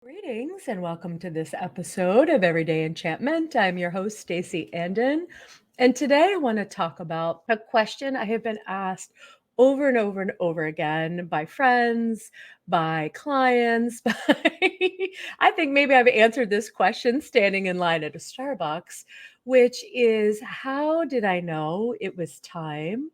Greetings and welcome to this episode of Everyday Enchantment. I'm your host, Stacey Andon. And today I want to talk about a question I have been asked over and over and over again by friends, by clients, by I think maybe I've answered this question standing in line at a Starbucks, which is how did I know it was time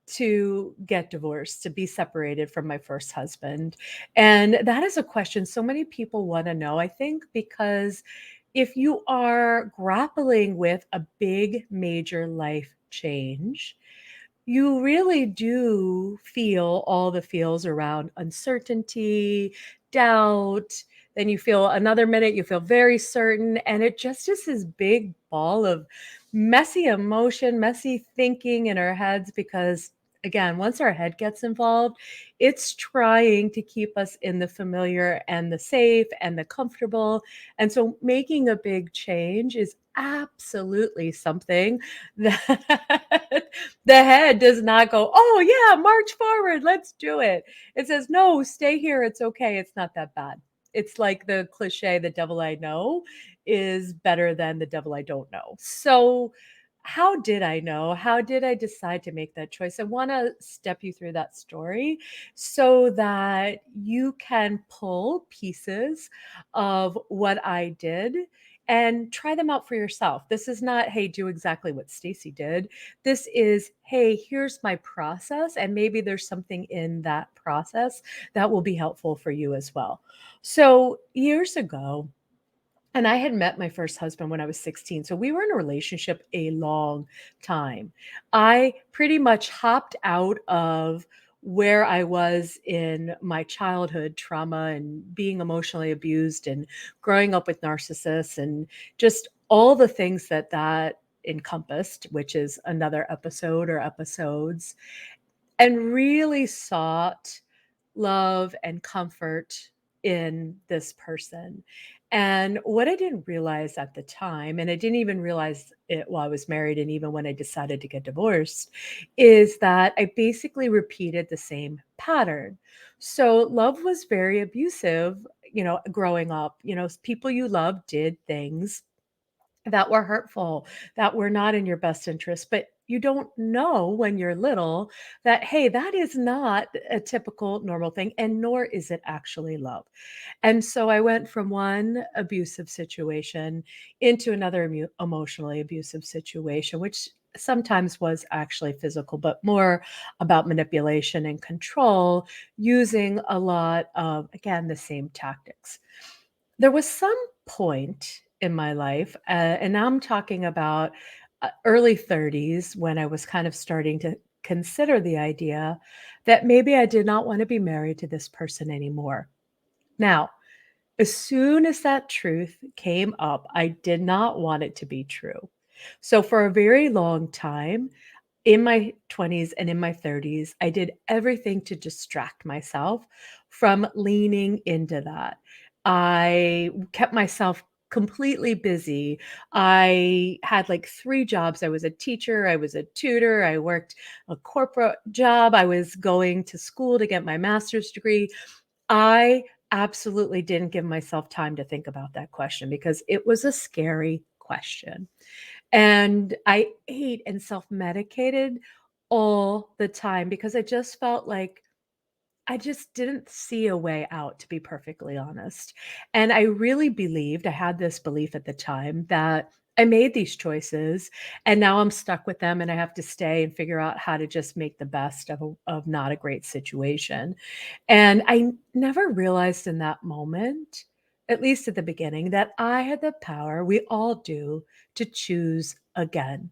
to get divorced, to be separated from my first husband? And that is a question so many people want to know, I think, because if you are grappling with a big, major life change, you really do feel all the feels around uncertainty, doubt. Then you feel another minute, you feel very certain. And it just is this big ball of messy emotion, messy thinking in our heads because, again, once our head gets involved, it's trying to keep us in the familiar and the safe and the comfortable. And so making a big change is absolutely something that the head does not go, oh, yeah, march forward, let's do it. It says, no, stay here. It's okay. It's not that bad. It's like the cliche, the devil I know is better than the devil I don't know. So, how did I know? How did I decide to make that choice? I want to step you through that story so that you can pull pieces of what I did and try them out for yourself. This is not, hey, do exactly what Stacey did. This is, hey, here's my process, and maybe there's something in that process that will be helpful for you as well. So, years ago, and I had met my first husband when I was 16. So we were in a relationship a long time. I pretty much hopped out of where I was in my childhood trauma and being emotionally abused and growing up with narcissists and just all the things that encompassed, which is another episode or episodes, and really sought love and comfort in this person. And what I didn't realize at the time, and I didn't even realize it while I was married and even when I decided to get divorced, is that I basically repeated the same pattern. So love was very abusive, growing up. People you love did things that were hurtful, that were not in your best interest. But you don't know when you're little that, hey, that is not a typical normal thing, and nor is it actually love. And so I went from one abusive situation into another emotionally abusive situation, which sometimes was actually physical, but more about manipulation and control using a lot of, again, the same tactics. There was some point in my life, and now I'm talking about early 30s when I was kind of starting to consider the idea that maybe I did not want to be married to this person anymore. Now, as soon as that truth came up, I did not want it to be true. So, for a very long time, in my 20s and in my 30s, I did everything to distract myself from leaning into that. I kept myself completely busy. I had like three jobs. I was a teacher, I was a tutor, I worked a corporate job, I was going to school to get my master's degree. I absolutely didn't give myself time to think about that question because it was a scary question. And I ate and self-medicated all the time because I just felt like I just didn't see a way out, to be perfectly honest. And I really believed, I had this belief at the time that I made these choices and now I'm stuck with them and I have to stay and figure out how to just make the best of not a great situation. And never realized in that moment, at least at the beginning, that I had the power, we all do, to choose again.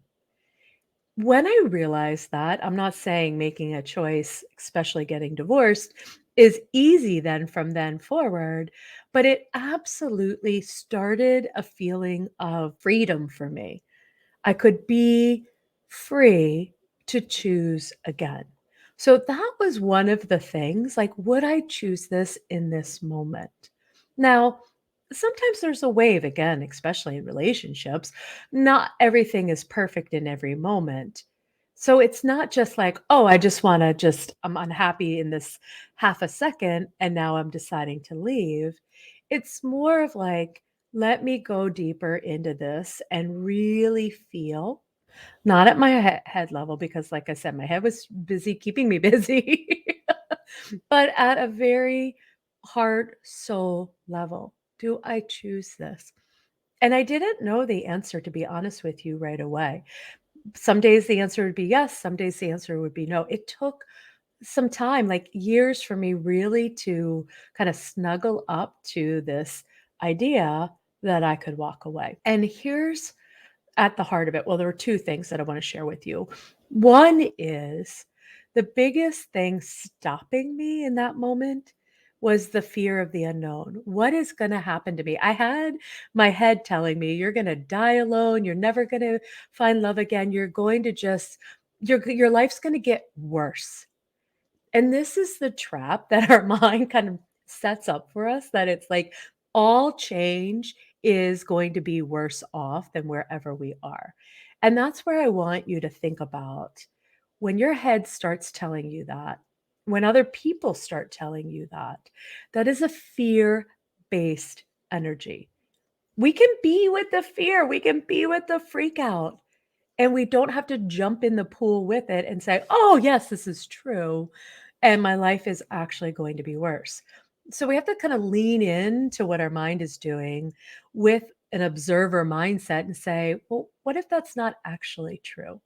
When I realized that, I'm not saying making a choice, especially getting divorced, is easy then from then forward, but it absolutely started a feeling of freedom for me. I could be free to choose again. So that was one of the things, like, would I choose this in this moment? Now, sometimes there's a wave, again, especially in relationships. Not everything is perfect in every moment. So it's not just like, oh, I just want to I'm unhappy in this half a second and now I'm deciding to leave. It's more of like, let me go deeper into this and really feel, not at my head level, because like I said, my head was busy keeping me busy, but at a very heart soul level. Do I choose this? And I didn't know the answer, to be honest with you, right away. Some days the answer would be yes, some days the answer would be no. It took some time, like years for me really to kind of snuggle up to this idea that I could walk away. And here's at the heart of it. Well, there were two things that I want to share with you. One is the biggest thing stopping me in that moment was the fear of the unknown. What is going to happen to me? I had my head telling me, you're going to die alone. You're never going to find love again. You're going to just, your life's going to get worse. And this is the trap that our mind kind of sets up for us, that it's like all change is going to be worse off than wherever we are. And that's where I want you to think about when your head starts telling you that, when other people start telling you that, that is a fear based energy. We can be with the fear, we can be with the freak out, and we don't have to jump in the pool with it and say, "Oh, yes, this is true, and my life is actually going to be worse." So we have to kind of lean into what our mind is doing with an observer mindset and say, "Well, what if that's not actually true?"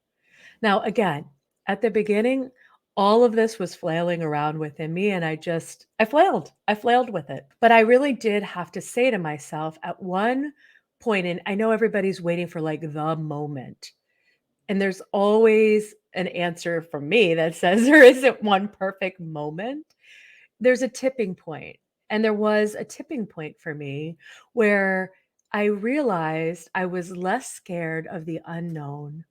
Now, again, at the beginning, all of this was flailing around within me, and I flailed. I flailed with it. But I really did have to say to myself at one point, and I know everybody's waiting for like the moment, and there's always an answer from me that says there isn't one perfect moment. There's a tipping point, and there was a tipping point for me where I realized I was less scared of the unknown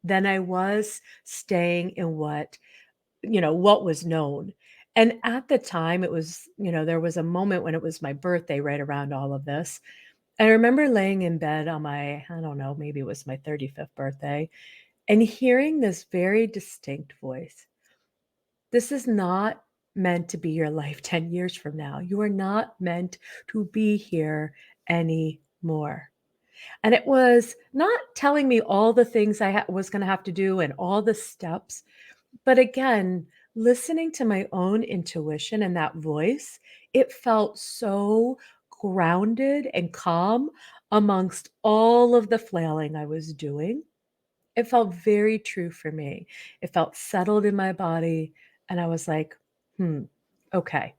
than I was staying in what was known. And at the time, it was, there was a moment when it was my birthday right around all of this. I remember laying in bed on my, I don't know, maybe it was my 35th birthday, and hearing this very distinct voice. This is not meant to be your life 10 years from now. You are not meant to be here anymore. And it was not telling me all the things I was going to have to do and all the steps, but again, listening to my own intuition and that voice, it felt so grounded and calm amongst all of the flailing I was doing. It felt very true for me. It felt settled in my body, and I was like, "Hmm, okay."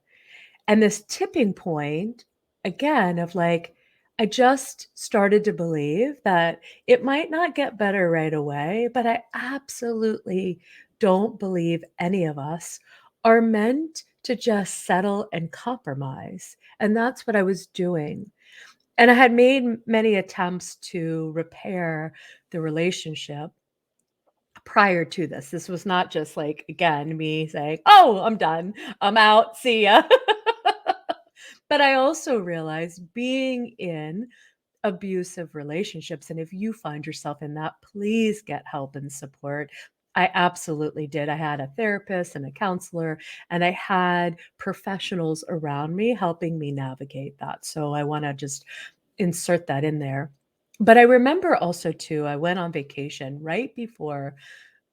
And this tipping point, again, of like, I just started to believe that it might not get better right away, but I absolutely don't believe any of us are meant to just settle and compromise. And that's what I was doing. And I had made many attempts to repair the relationship prior to this. This was not just like, again, me saying, "Oh, I'm done. I'm out. See ya." But I also realized being in abusive relationships, and if you find yourself in that, please get help and support. I absolutely did. I had a therapist and a counselor, and I had professionals around me helping me navigate that. So I want to just insert that in there. But I remember also too, I went on vacation right before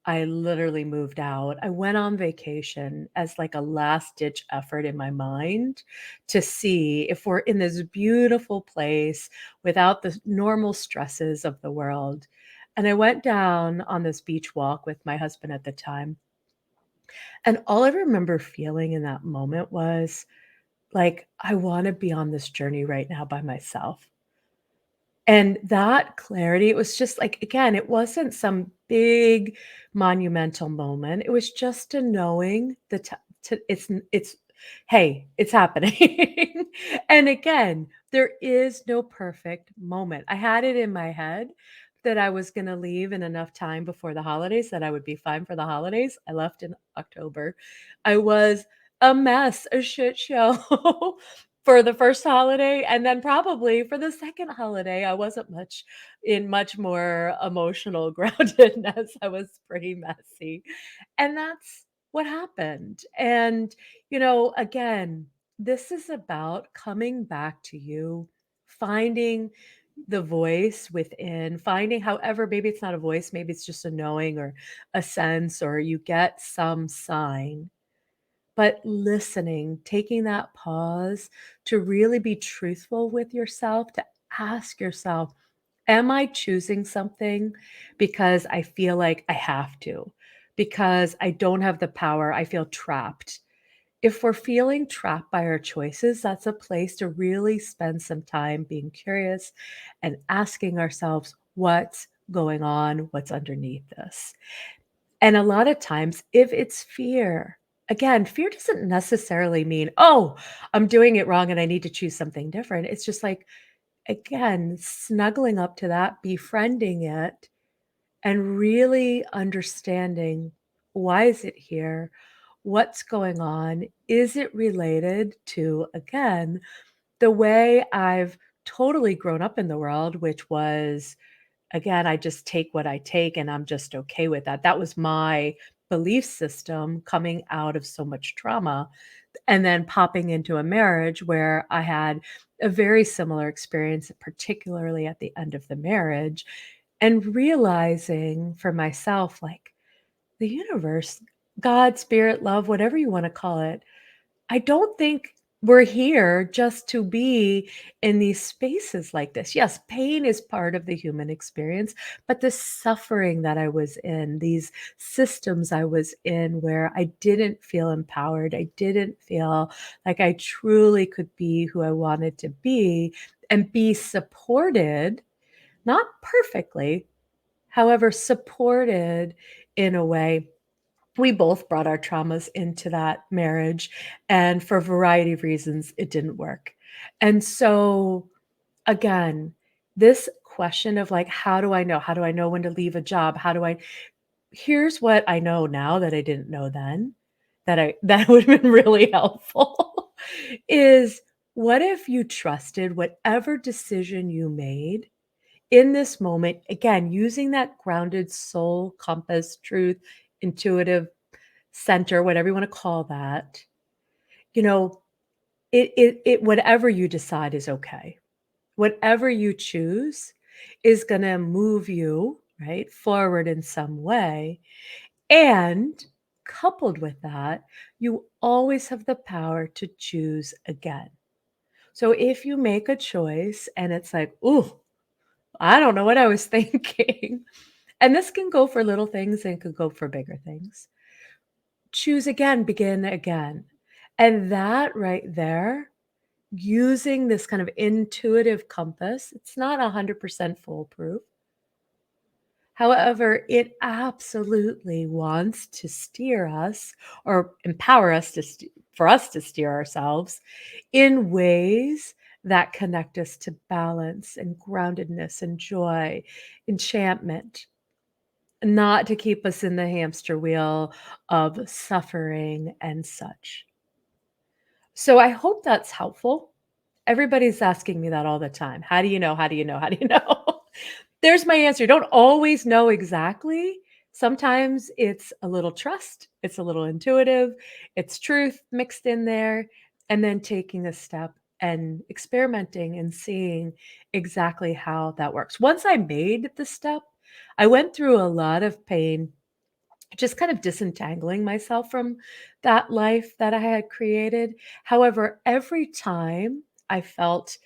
I literally moved out. I went on vacation as like a last ditch effort in my mind to see if we're in this beautiful place without the normal stresses of the world. And I went down on this beach walk with my husband at the time. And all I remember feeling in that moment was like, I want to be on this journey right now by myself. And that clarity, it was just like, again, it wasn't some big monumental moment. It was just a knowing the it's hey, it's happening. And again, there is no perfect moment. I had it in my head that I was going to leave in enough time before the holidays that I would be fine for the holidays. I left in October. I was a mess, a shit show. For the first holiday, and then probably for the second holiday, I wasn't much more emotional groundedness. I was pretty messy. And that's what happened. And, again, This is about coming back to you, finding the voice within, finding however, maybe it's not a voice, maybe it's just a knowing or a sense, or you get some sign, but listening, taking that pause to really be truthful with yourself, to ask yourself, am I choosing something because I feel like I have to? Because I don't have the power, I feel trapped. If we're feeling trapped by our choices, that's a place to really spend some time being curious and asking ourselves what's going on, what's underneath this. And a lot of times, if it's fear, again, fear doesn't necessarily mean, oh, I'm doing it wrong and I need to choose something different. It's just like, again, snuggling up to that, befriending it, and really understanding, why is it here? What's going on? Is it related to, again, the way I've totally grown up in the world, which was, again, I just take what I take and I'm just okay with that. That was my belief system coming out of so much trauma and then popping into a marriage where I had a very similar experience, particularly at the end of the marriage, and realizing for myself, like, the universe, God, spirit, love, whatever you want to call it, I don't think we're here just to be in these spaces like this. Yes, pain is part of the human experience, but the suffering that I was in, these systems I was in where I didn't feel empowered, I didn't feel like I truly could be who I wanted to be and be supported, not perfectly, however, supported in a way. We both brought our traumas into that marriage, and for a variety of reasons, it didn't work. And so, again, this question of like, how do I know? How do I know when to leave a job? How do I Here's what I know now that I didn't know then, that would have been really helpful, is what if you trusted whatever decision you made in this moment, again, using that grounded soul compass, truth, intuitive center, whatever you wanna call that, you know, it whatever you decide is okay. Whatever you choose is gonna move you, right, forward in some way, and coupled with that, you always have the power to choose again. So if you make a choice and it's like, "Ooh, I don't know what I was thinking," and this can go for little things and could go for bigger things. Choose again, begin again. And that right there, using this kind of intuitive compass, it's not 100% foolproof. However, it absolutely wants to steer us or empower us for us to steer ourselves in ways that connect us to balance and groundedness and joy, enchantment, not to keep us in the hamster wheel of suffering and such. So I hope that's helpful. Everybody's asking me that all the time. How do you know? How do you know? How do you know? There's my answer. Don't always know exactly. Sometimes it's a little trust, it's a little intuitive, it's truth mixed in there, and then taking a step and experimenting and seeing exactly how that works. Once I made the step, I went through a lot of pain, just kind of disentangling myself from that life that I had created. However, every time I felt,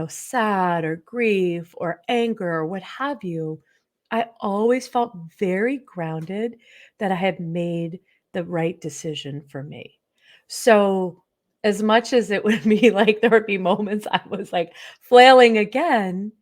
sad or grief or anger or what have you, I always felt very grounded that I had made the right decision for me. So, as much as it would be like there would be moments I was like flailing again,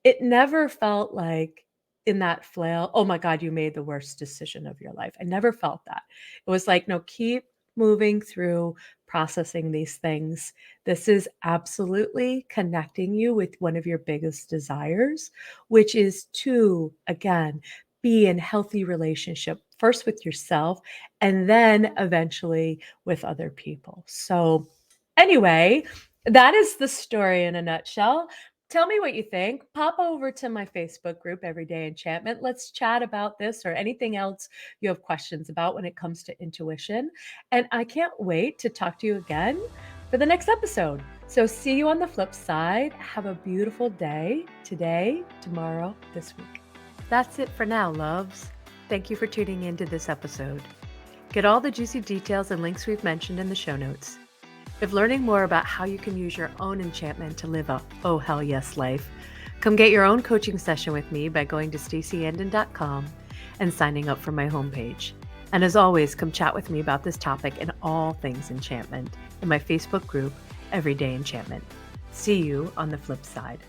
it never felt like in that flail, "Oh my god, you made the worst decision of your life." I never felt that. It was like, "No, keep moving through processing these things. This is absolutely connecting you with one of your biggest desires, which is to, again, be in healthy relationship, first with yourself and then eventually with other people." So, anyway, that is the story in a nutshell. Tell me what you think. Pop over to my Facebook group, Everyday Enchantment. Let's chat about this or anything else you have questions about when it comes to intuition. And I can't wait to talk to you again for the next episode. So see you on the flip side. Have a beautiful day today, tomorrow, this week. That's it for now, loves. Thank you for tuning into this episode. Get all the juicy details and links we've mentioned in the show notes. If learning more about how you can use your own enchantment to live a oh hell yes life, come get your own coaching session with me by going to staceyandon.com and signing up for my homepage. And as always, come chat with me about this topic and all things enchantment in my Facebook group, Everyday Enchantment. See you on the flip side.